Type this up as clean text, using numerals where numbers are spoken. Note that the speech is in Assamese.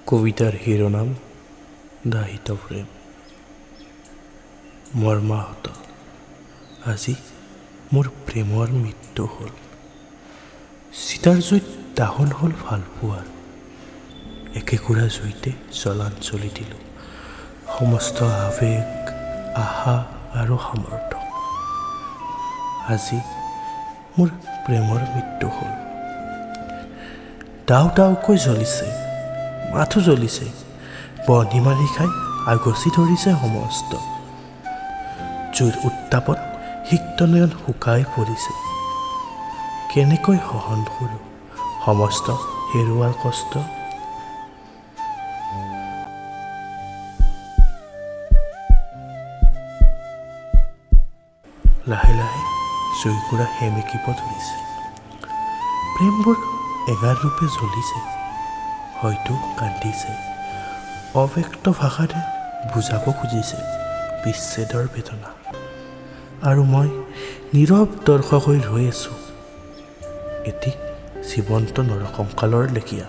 কবিতাৰ শিৰোনাম দাহিত প্ৰেম। মৰ্মাহত আজি মোৰ প্ৰেমৰ মৃত্যু হ'ল। চিতাৰ জুইত দাহন হ'ল ভালপোৱাৰ, একেকুৰা জুইতে জলাঞ্জলি দিলোঁ সমস্ত আৱেগ, আশা আৰু সামৰ্থ্য। আজি মোৰ প্ৰেমৰ মৃত্যু হ'ল। ডাও ডাওকৈ জ্বলিছে, মাথো জ্বলিছে, বহনি মাৰি খাই আগচি ধৰিছে সমস্ত। জুইৰ উত্তাপত সিক্ত নয়ন শুকাই পৰিছে। কেনেকৈ সহন কৰোঁ সমস্ত হেৰুৱাৰ কষ্ট। লাহে লাহে জুইকুৰা সেমেকিব ধৰিছে। প্ৰেমবোৰ এঙাৰ ৰূপে জ্বলিছে, হয়তো কান্দিছে, অব্যক্ত ভাষাৰে বুজাব খুজিছে বিচ্ছেদৰ বেদনা। আৰু মই নীৰৱ দৰ্শক হৈ ৰৈ আছোঁ, এটি জীৱন্ত নৰকংকালৰ লেখীয়া।